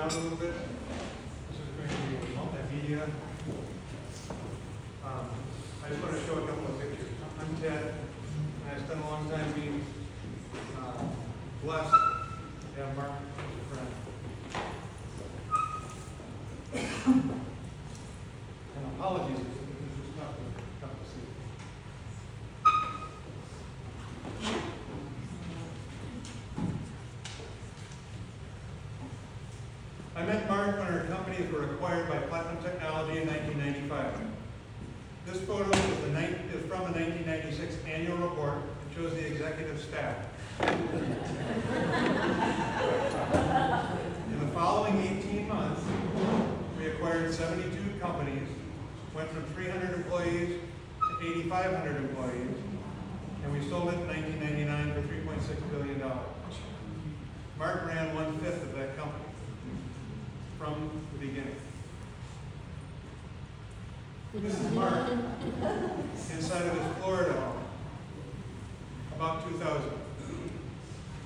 around a little bit. This is going to be multimedia. I just want to show a couple of pictures. I'm Ted, and I spent a long time being blessed to have Mark as a friend. And apologies, this is tough to see. I met Mark when our companies were acquired by Platinum Technology in 1995. This photo is from the 1996 annual report and shows the executive staff. In the following 18 months, we acquired 72 companies, went from 300 employees to 8,500 employees, and we sold it in 1999 for $3.6 billion. Mark ran 1/5 of that company from the beginning. This is Mark inside of his Florida home, about 2000.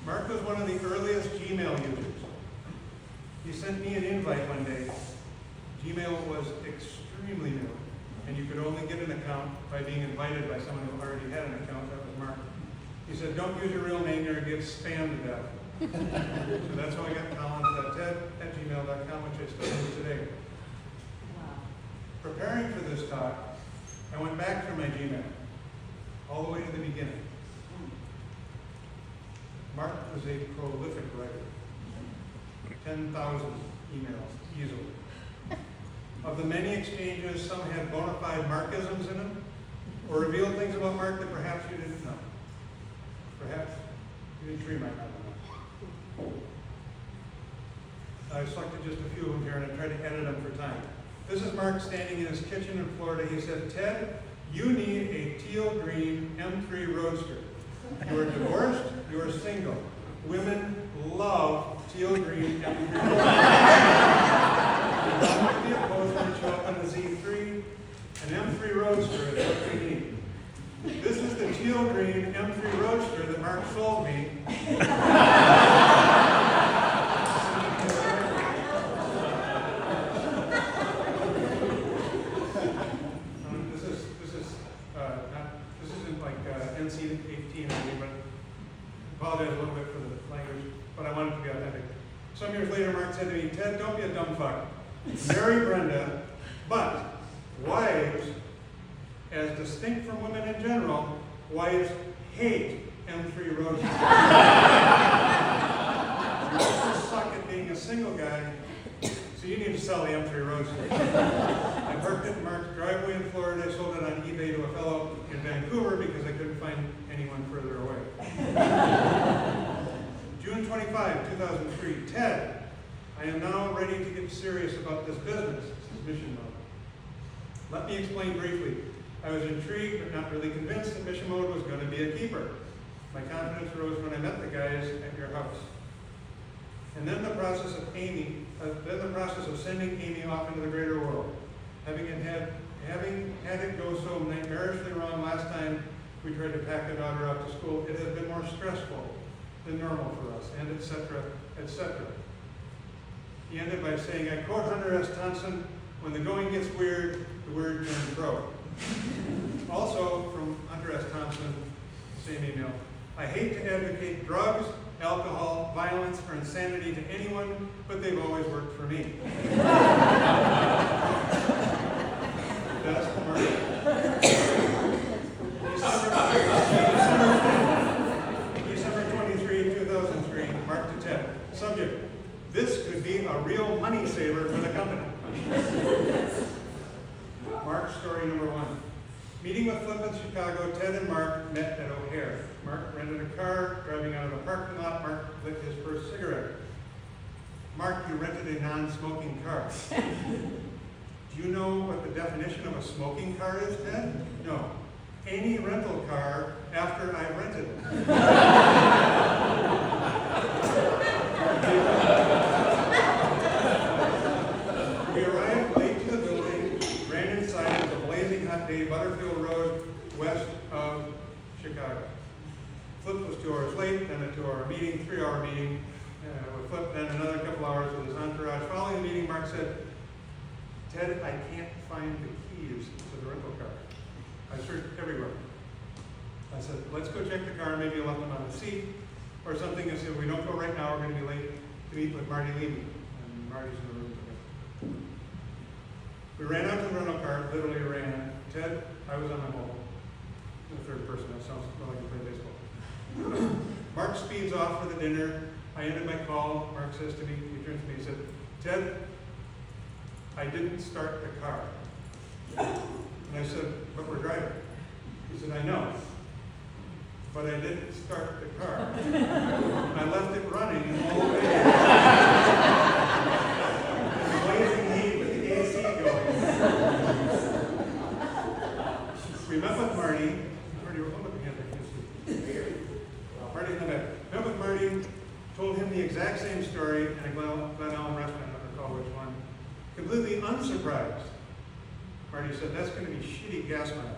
Mark was one of the earliest Gmail users. He sent me an invite one day. Gmail was extremely new, and you could only get an account by being invited by someone who already had an account. That was Mark. He said, "Don't use your real name, you're going to get spammed to death." So that's how I got Collins@ted@gmail.com, which I still use today. Preparing for this talk, I went back through my Gmail, all the way to the beginning. Mark was a prolific writer. 10,000 emails, easily. Of the many exchanges, some had bona fide Markisms in them, or revealed things about Mark that perhaps you didn't know. Perhaps you didn't dream I know. I selected just a few of them here, and I tried to edit them for time. This is Mark standing in his kitchen in Florida. He said, "Ted, you need a teal green M3 Roadster. You are divorced, you are single. Women love teal green M3 Roadster. You want to be opposed when you show up in the Z3. An M3 Roadster is what we need." This is the teal green M3 Roadster that Mark sold me. NC-18 or anything, but I apologize a little bit for the language, but I wanted to be authentic. Some years later, Mark said to me, "Ted, don't be a dumb fuck. Marry Brenda, but wives, as distinct from women in general, wives hate M3 Roadsters. You also suck at being a single guy, so you need to sell the M3 Roadster." I parked it in Mark's driveway in Florida. I sold it on eBay to a fellow in Vancouver because I couldn't find anyone further away. June 25, 2003. "Ted, I am now ready to get serious about this business." This is Mission Mode. "Let me explain briefly. I was intrigued but not really convinced that Mission Mode was going to be a keeper. My confidence rose when I met the guys at your house. And then the process of sending Amy off into the greater world. Having had it go so nightmarishly wrong last time we tried to pack a daughter out to school, it has been more stressful than normal for us, and et cetera, et cetera." He ended by saying, I quote Hunter S. Thompson, "When the going gets weird, the word turns pro." Also from Hunter S. Thompson, same email, "I hate to advocate drugs, alcohol, violence, or insanity to anyone, but they've always worked for me." That's commercial. December 23, 2003, Mark to Ted. Subject: "This could be a real money saver for the company." Mark story number 1. Meeting with Flip in Chicago, Ted and Mark met at O'Hare. Mark rented a car. Driving out of the parking lot, Mark lit his first cigarette. "Mark, you rented a non-smoking car." "Do you know what the definition of a smoking car is, Ted?" "No. Any rental car after I've rented it." We arrived late to the building, ran inside. It was a blazing hot day, Butterfield Road, west of Chicago. Flip was 2 hours late, then a 2-hour meeting, 3-hour meeting with Flip, then another couple hours with his entourage, Ted, I can't find the keys to the rental car. I searched everywhere. I said, let's go check the car, maybe you left them on the seat or something. I said, we don't go right now, we're going to be late to meet with Marty Levy. And Marty's in the room today. We ran out to the rental car, literally ran. Ted, I was on my mobile. The third person, that sounds more like you play baseball. Mark speeds off for the dinner. I ended my call. Mark says to me, he turns to me, he said, Ted, I didn't start the car. And I said, but we're driving. He said, I know, but I didn't start the car. I left it running all the way. Blazing heat with the AC going. We met with Marty. Marty, hold up your hand. Marty's in the back. Met with Marty, told him the exact same story in a Glen Ellen restaurant, I don't recall which one. Completely unsurprised. Marty said, that's going to be shitty gas mileage.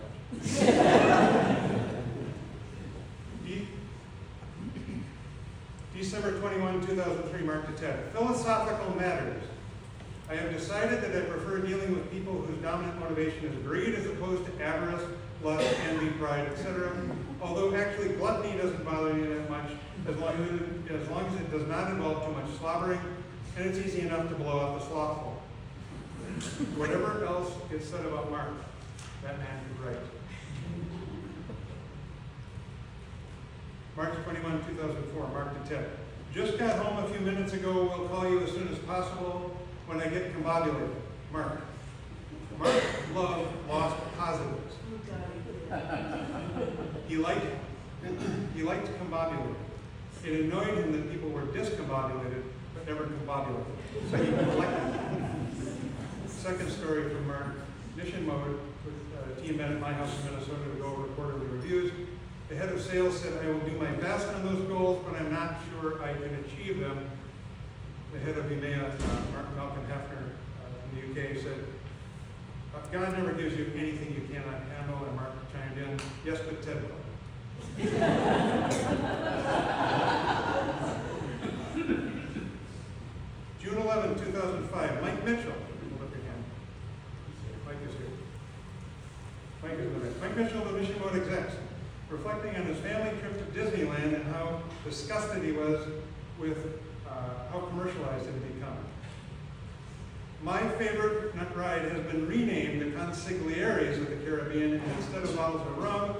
December 21, 2003, Mark to Ted. Philosophical matters. I have decided that I prefer dealing with people whose dominant motivation is greed as opposed to avarice, lust, envy, pride, etc. Although actually gluttony doesn't bother me that much, as long as it does not involve too much slobbering, and it's easy enough to blow out the slothful. Whatever else gets said about Mark, that man is right. March 21, 2004, Mark to Ted. Just got home a few minutes ago. We'll call you as soon as possible when I get combobulated. Mark. Mark loved lost positives. He liked combobulated. It annoyed him that people were discombobulated, but never combobulated. So he collected. Second story from Mark. Mission mode with a team at my house in Minnesota to go over quarterly reviews. The head of sales said, I will do my best on those goals, but I'm not sure I can achieve them. The head of EMEA, Malcolm Hefner in the UK, said, God never gives you anything you cannot handle. And Mark chimed in, yes, but Ted will. June 11, 2005, Mike Mitchell. Look again. Mike is here. Mike is there. Mike Mitchell, the Mission Mode execs, reflecting on his family trip to Disneyland and how disgusted he was with how commercialized it had become. My favorite ride has been renamed the Consiglieres of the Caribbean, and instead of bottles of rum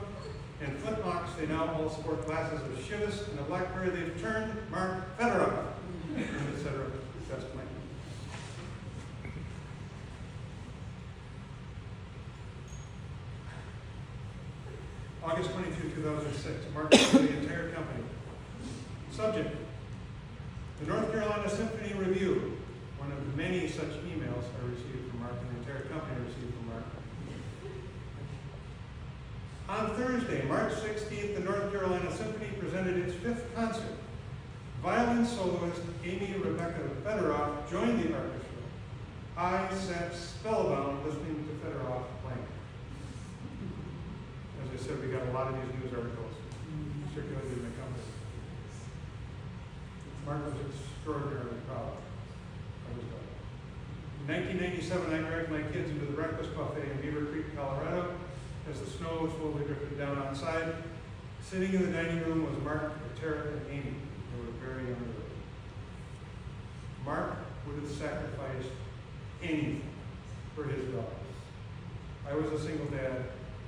and flintlocks, they now all sport glasses of Chivas and a blackberry. They've turned Mark Fetherolf, etc. That's Mike. August 22, 2006, Mark to the entire company. Subject, the North Carolina Symphony Review, one of many such emails I received from Mark and the entire company received from Mark. On Thursday, March 16th, the North Carolina Symphony presented its 5th concert. Violin soloist Amy Rebecca Fetherolf joined the orchestra. I sat spellbound listening to Fetherolf playing. As I said, we got a lot of these news articles circulated in the company. Mark was extraordinarily proud of his daughter. In 1997, I dragged my kids into the breakfast buffet in Beaver Creek, Colorado, as the snow slowly drifted down outside. Sitting in the dining room was Mark, Tara, and Amy. They were very young girls. Mark would have sacrificed anything for his daughter. I was a single dad,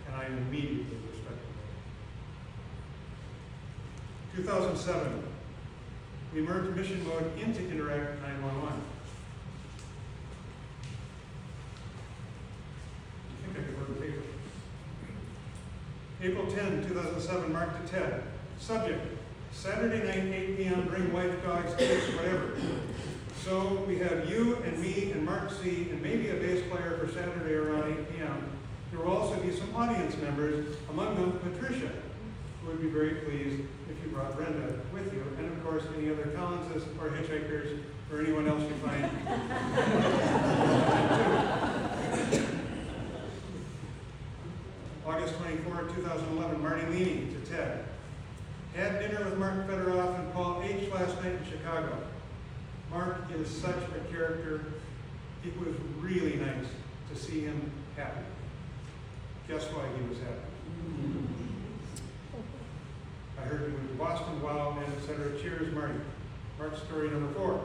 and I immediately respected it. 2007, we merged Mission Mode into Interact 911. I think I could work the paper. April 10, 2007, Mark to Ted. Subject, Saturday night, 8 p.m., bring wife, dogs, kids, whatever. So we have you and me and Mark C. and maybe a bass player for Saturday around 8 p.m. There will also be some audience members, among them Patricia, who would be very pleased if you brought Brenda with you, and of course any other Collinses or hitchhikers or anyone else you find. August 24, 2011, Marty Leaney to Ted. Had dinner with Mark Fetherolf and Paul H. last night in Chicago. Mark is such a character. It was really nice to see him happy. Guess why he was happy? I heard he went to Boston, wow, and etc. Cheers, Marty. Mark's story number 4.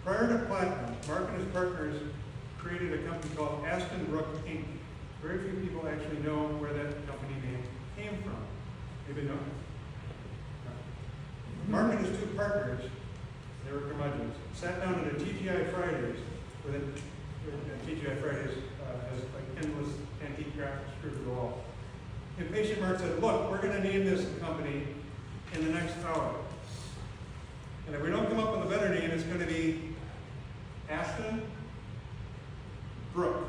Prior to Platinum, Mark and his partners created a company called Aston Brook Inc. Very few people actually know where that company name came from. Anybody know? Mark and his 2 partners, they were curmudgeons, sat down at a TGI Fridays, TGI Fridays has like endless antique graphics screwed to the wall. Impatient Mark said, look, we're going to name this company in the next hour. And if we don't come up with a better name, it's going to be Aston Brook,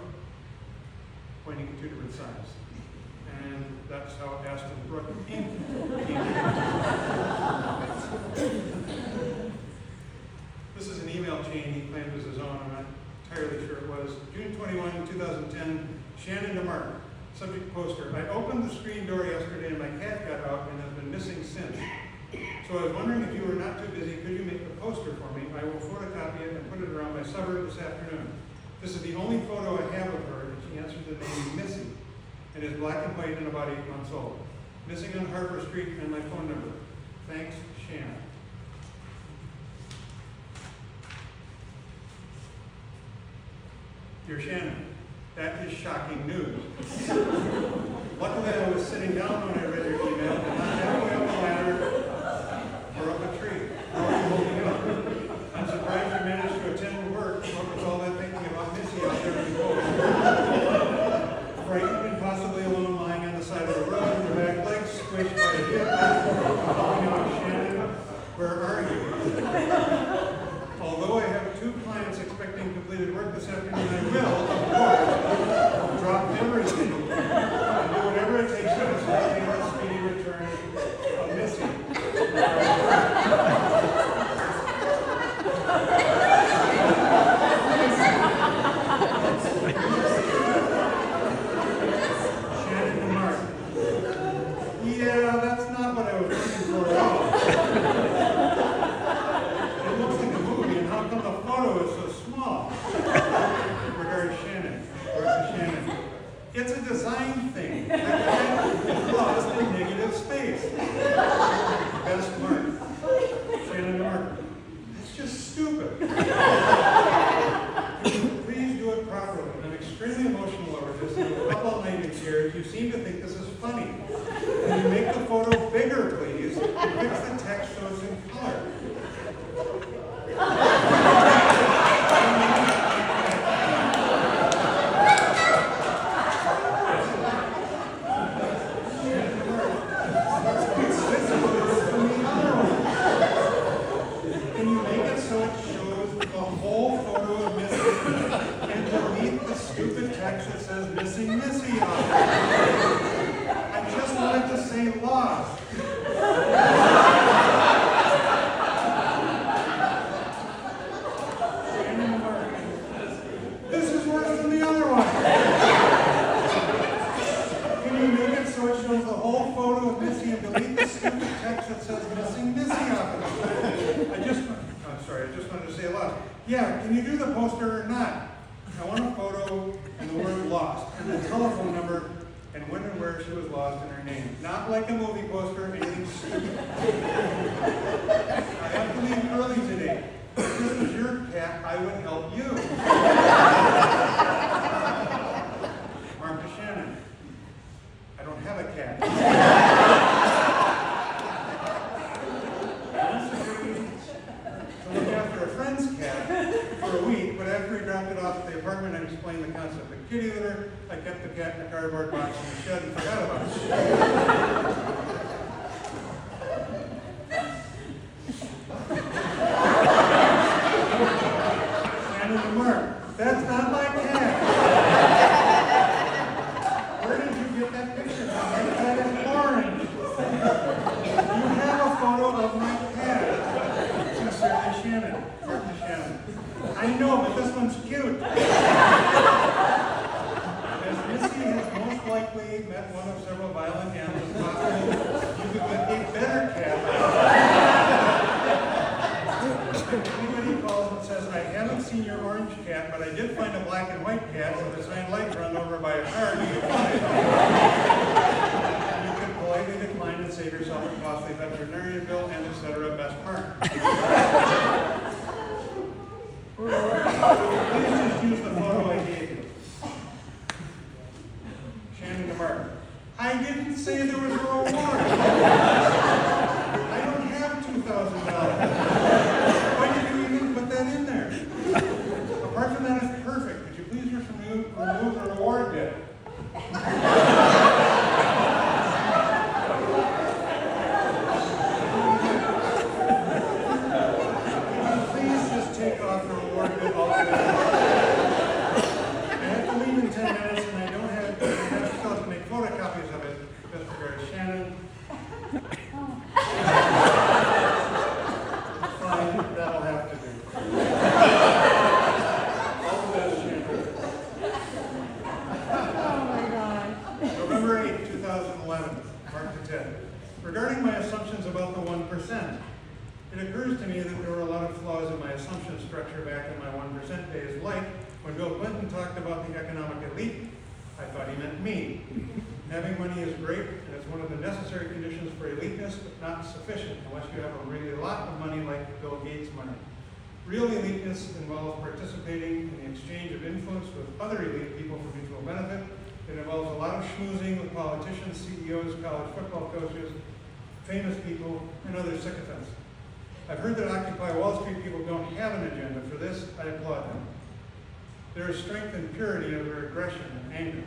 pointing at 2 different signs. And that's how Aston Brook came. This is an email chain he claimed was his own. I'm not entirely sure it was. June 21, 2010, Shannon to Mark. Subject poster. I opened the screen door yesterday and my cat got out and has been missing since. So I was wondering if you were not too busy, could you make a poster for me? I will photocopy it and put it around my suburb this afternoon. This is the only photo I have of her, and she answered the name Missy, and is black and white and about 8 months old. Missing on Harper Street and my phone number. Thanks, Shannon. Dear Shannon, that is shocking news. Luckily, I was sitting down when I read your email, and not halfway up the ladder or up a tree. How are you holding it up? I'm surprised you managed to attend work. What was all that thinking about Missy out there before? Frightened and possibly alone, lying on the side of the road, your back legs squished by a hip. Calling out, Shannon, where are you? Although I have 2 clients expecting completed work this afternoon, I will, of course, drop everything and do whatever it takes to facilitate the speedy return of Missy. Shannon and Mark. Yeah, that's not what I was looking for at all. It looks like a movie, and how come the photo is so small? Regarding Shannon, or Shannon. It's a design thing. That guy is lost in negative space. Best Mark. Shannon and Mark. It's just stupid. Please do it properly. I'm extremely emotional over this. And a couple of language here. You seem to think this is funny. Can you make the photo bigger, please? And fix the text so it's in color. That says missing Missy on it. I just wanted to say lost. This is worse than the other one. Can you make it so it shows the whole photo of Missy and delete the stupid text that says missing Missy on it? I just wanted to say lost. Yeah, can you do the poster or not? I want a photo and the word lost, and the telephone number, and when and where she was lost in her name. Not like a movie poster, anything stupid. I have to leave early today. If this was your cat, I would help you. Mark to Shannon. I don't have a cat. To look after a friend's cat for a week, but after he dropped it off at the apartment and explained the concept of kitty litter, I kept the cat in a cardboard box in the shed and forgot about it. Shannon and Mark, that's not my cat. Where did you get that picture from? My cat is orange. You have a photo of my cat. Sincerely, Shannon. Mark to Shannon. I know, but this one's cute. As Missy has most likely met one of several violent animals possible, you could get a better cat. If anybody calls and says, I haven't seen your orange cat, but I did find a black and white cat with its hind legs run over by a car. Do you want it? You could politely decline and save yourself a costly veterinarian bill and etc. Best part. Please just use the photo I gave you. Shannon to Mark. I didn't say there was a reward. I don't have $2,000. Why did you even put that in there? Apart from that, it's perfect. Could you please just remove the reward bit? Please just take off the reward bit altogether. I have to leave in 10 minutes and I don't have still to make photocopies of it. Just for Shannon. Fine, that'll have to do. All the best, Shannon. Oh my God. November 8, 2011, Mark to Ted. Regarding my assumptions about the 1%, it occurs to me that there were a lot of flaws in my assumption structure back in my 1% days, like when Bill Clinton talked about the economic elite, I thought he meant me. Having money is great, and it's one of the necessary conditions for eliteness, but not sufficient unless you have a really lot of money like Bill Gates' money. Real eliteness involves participating in the exchange of influence with other elite people for mutual benefit. It involves a lot of schmoozing with politicians, CEOs, college football coaches, famous people, and other sycophants. I've heard that Occupy Wall Street people don't have an agenda. For this, I applaud them. There is strength and purity in their aggression and anger.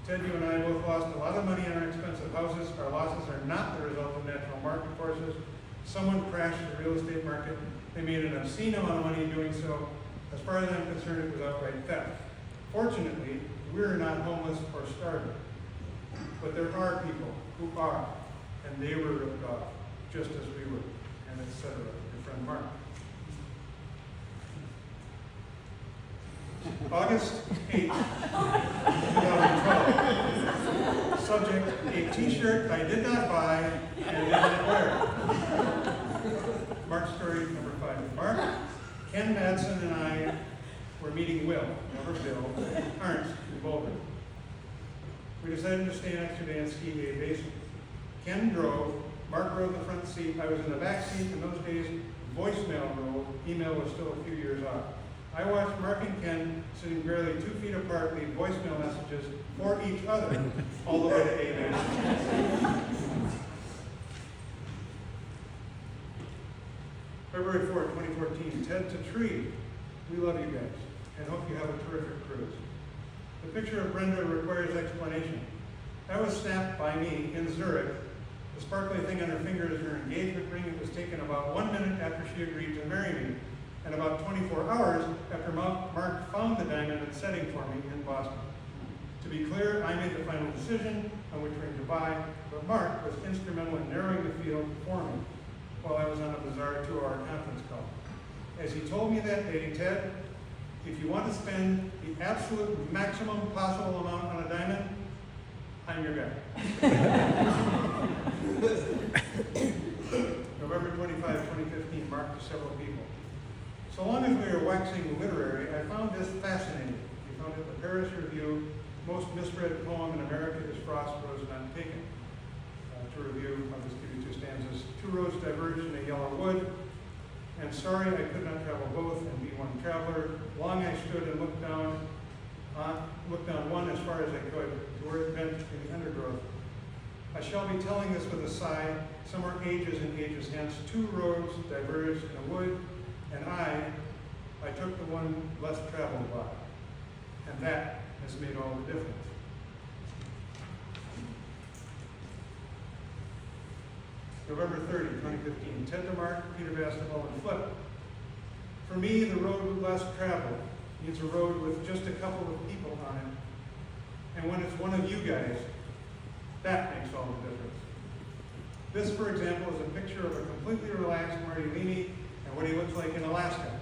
Ted, you and I both lost a lot of money on our expensive houses. Our losses are not the result of natural market forces. Someone crashed the real estate market. They made an obscene amount of money doing so. As far as I'm concerned, it was outright theft. Fortunately, we're not homeless or starving. But there are people who are, and they were ripped off, just as we were, and etc. Your friend Mark. August 8, 2012. Subject, a t-shirt I did not buy and did not wear. Mark's story number 5. Mark, Ken Madsen and I were meeting Will, never Bill, Arndt in Boulder. We decided to stay an extra day and ski a basin. Ken drove, Mark rode the front seat, I was in the back seat. In those days, voicemail ruled, email was still a few years off. I watched Mark and Ken, sitting barely 2 feet apart, leave voicemail messages for each other all the way to A base. February 4, 2014, Ted to Tree. We love you guys and hope you have a terrific cruise. The picture of Brenda requires explanation. That was snapped by me in Zurich. The sparkly thing on her finger is her engagement ring. It was taken about 1 minute after she agreed to marry me, and about 24 hours after Mark found the diamond and setting for me in Boston. To be clear, I made the final decision on which ring to buy, but Mark was instrumental in narrowing the field for me while I was on a bizarre 2-hour conference call. As he told me that day, Ted, if you want to spend the absolute maximum possible amount on a diamond, I'm your guy. November 25, 2015, Mark to several people. So long as we are waxing literary, I found this fascinating. We found it in the Paris Review, most misread poem in America is Frost Rose Not Taken. To review, I'll just give you 2 stanzas. 2 roads diverged in a yellow wood, and sorry I could not travel both and be one traveler. Long I stood and looked down one as far as I could, to where it bent in the undergrowth. I shall be telling this with a sigh. Some are ages and ages hence. 2 roads diverged in a wood, and I took the one less traveled by. And that has made all the difference. November 30, 2015, Ted to Mark, Peter Basketball, and Flip. For me, the road less traveled means a road with just a couple of people on it. And when it's one of you guys, that makes all the difference. This, for example, is a picture of a completely relaxed Marty Leaney and what he looks like in Alaska.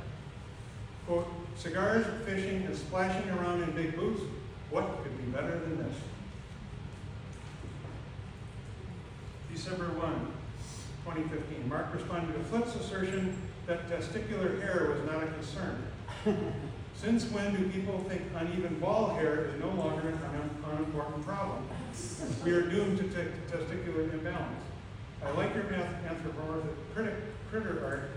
Quote, cigars, fishing, and splashing around in big boots, what could be better than this? December 1, 2015, Mark responded to Flip's assertion that testicular hair was not a concern. Since when do people think uneven ball hair is no longer an unimportant problem? We are doomed to testicular imbalance. I like your anthropomorphic critter art.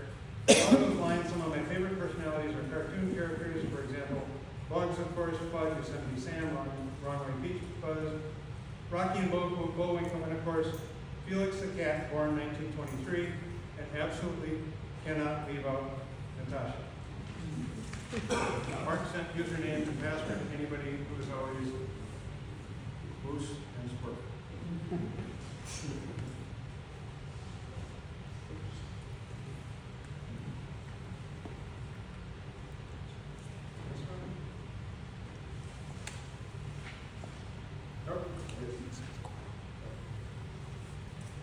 Along those lines, some of my favorite personalities are cartoon characters, for example, Bugs, of course, Fudge, Yosemite Sam, Wrong Way Beach, Buzz, Rocky and Bullwinkle, and of course, Felix the cat, born 1923, and absolutely cannot leave out Natasha. Mark sent usernames and password to anybody who is always loose and sport.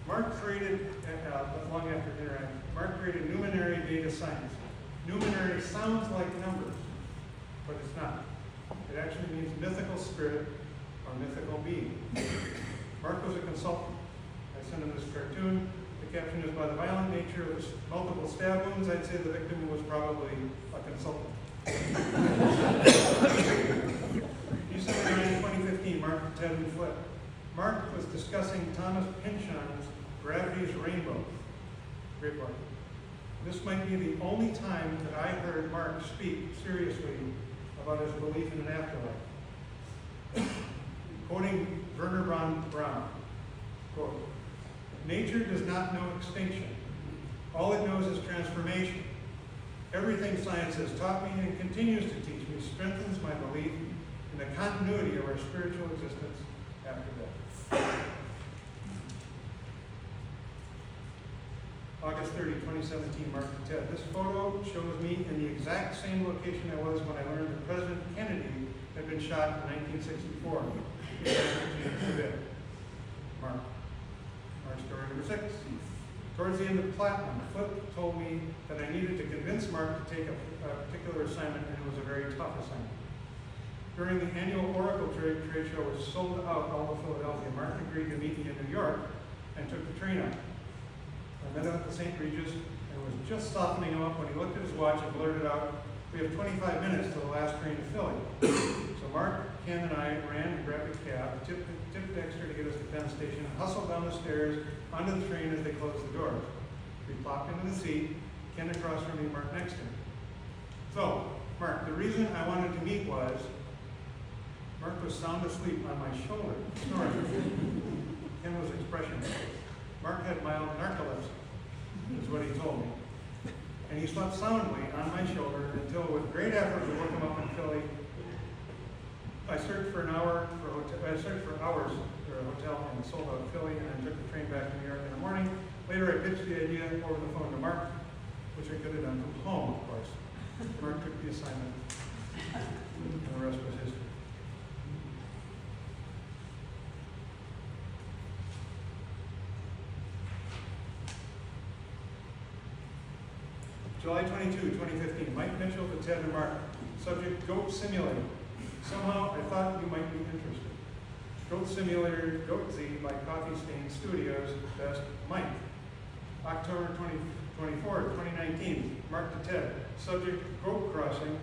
Mark created, long after interaction, Mark created numinary data science. Numinary sounds like numbers, but it's not. It actually means mythical spirit or mythical being. Mark was a consultant. I sent him this cartoon. The caption is, by the violent nature of multiple stab wounds, I'd say the victim was probably a consultant. December 9, 2015, Mark Ted and Flip. Mark was discussing Thomas Pynchon's Gravity's Rainbow. Great book. This might be the only time that I heard Mark speak seriously about his belief in an afterlife. Quoting Werner von Braun, quote, nature does not know extinction. All it knows is transformation. Everything science has taught me and continues to teach me strengthens my belief in the continuity of our spiritual existence after death. August 30, 2017, Mark and Ted. This photo shows me in the exact same location I was when I learned that President Kennedy had been shot in 1964. Mark. Story number 6. Towards the end of Platinum, Flip told me that I needed to convince Mark to take a particular assignment, and it was a very tough assignment. During the annual Oracle trade show was sold out all of Philadelphia, Mark agreed to meet me in New York and took the train out. I met him at the St. Regis and was just softening him up when he looked at his watch and blurted out, we have 25 minutes to the last train to Philly. So Mark, Ken, and I ran and grabbed a cab, tipped Dexter to get us to Penn Station, and hustled down the stairs onto the train as they closed the doors. We plopped into the seat, Ken across from me, Mark next to me. So, Mark, the reason I wanted to meet was, Mark was sound asleep on my shoulder, snoring. Ken was expressionless. Mark had mild narcolepsy, is what he told me. And he slept soundly on my shoulder until, with great effort, we woke him up in Philly. I searched for hours for a hotel in sold out Philly, and I took the train back to New York in the morning. Later, I pitched the idea over the phone to Mark, which I could have done from home, of course. Mark took the assignment, and the rest was history. July 22, 2015, Mike Mitchell to Ted and Mark. Subject, Goat Simulator. Somehow, I thought you might be interested. Goat Simulator, Goat Z by Coffee Stain Studios, best Mike. October 24, 2019, Mark to Ted. Subject, Goat Crossing.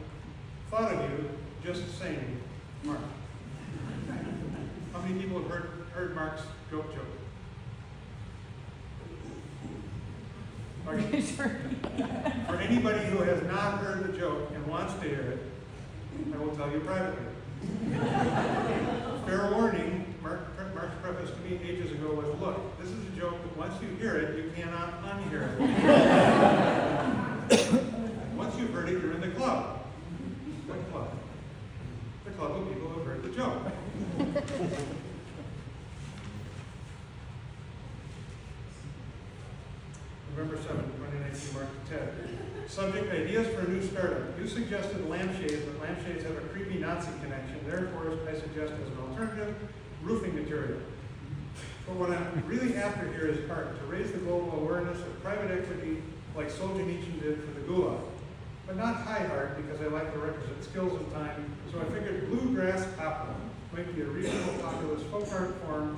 Thought of you, just saying, Mark. How many people have heard Mark's goat joke? Okay. For anybody who has not heard the joke and wants to hear it, I will tell you privately. Fair warning, Mark's preface to me ages ago was, look, this is a joke, but once you hear it, you cannot unhear it. Once you've heard it, you're in the club. What club? The club of people who have heard the joke. November 7, 2019, Mark and Ted. Subject, ideas for a new startup. You suggested lampshades, but lampshades have a creepy Nazi connection. Therefore, I suggest as an alternative, roofing material. But what I'm really after here is art, to raise the global awareness of private equity like Solzhenitsyn did for the Gulag. But not high art, because I like the requisite skills and time, so I figured bluegrass opera might be a reasonable populist folk art form,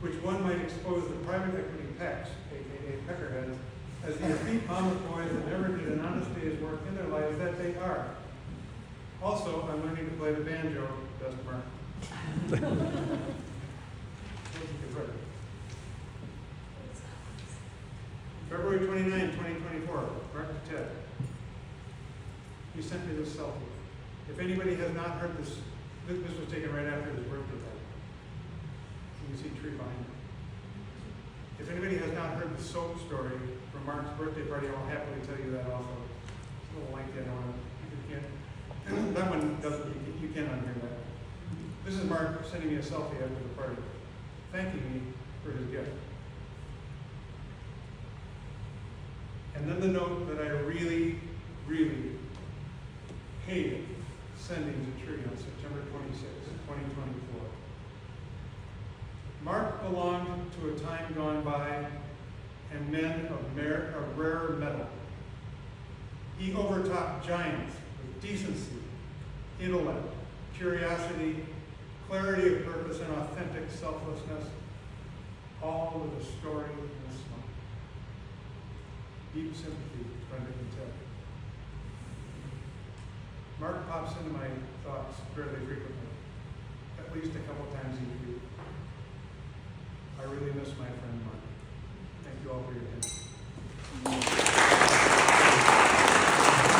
which one might expose the private equity pecks, aka peckerheads, as the effete mama's boys that never did an honest day's work in their lives that they are. Also, I'm learning to play the banjo, does Mark. Thank you, Fred. February 29, 2024, Mark to Ted. He sent me this selfie. If anybody has not heard this, this was taken right after his birthday party. You can see tree behind him. If anybody has not heard the soap story from Mark's birthday party, I'll happily tell you that also. It's a little lengthy, I don't want to, you can't, that one doesn't, you can't unhear that. This is Mark sending me a selfie after the party, thanking me for his gift. And then the note that I really, really hated sending to Tree on September 26, 2024. Mark belonged to a time gone by and men of rarer metal. He overtopped giants with decency, intellect, curiosity, clarity of purpose, and authentic selflessness, all with a story and a smile. Deep sympathy, Brenda can tell. Mark pops into my thoughts fairly frequently, at least a couple times each week. I really miss my friend Mark. Thank you all for your attention.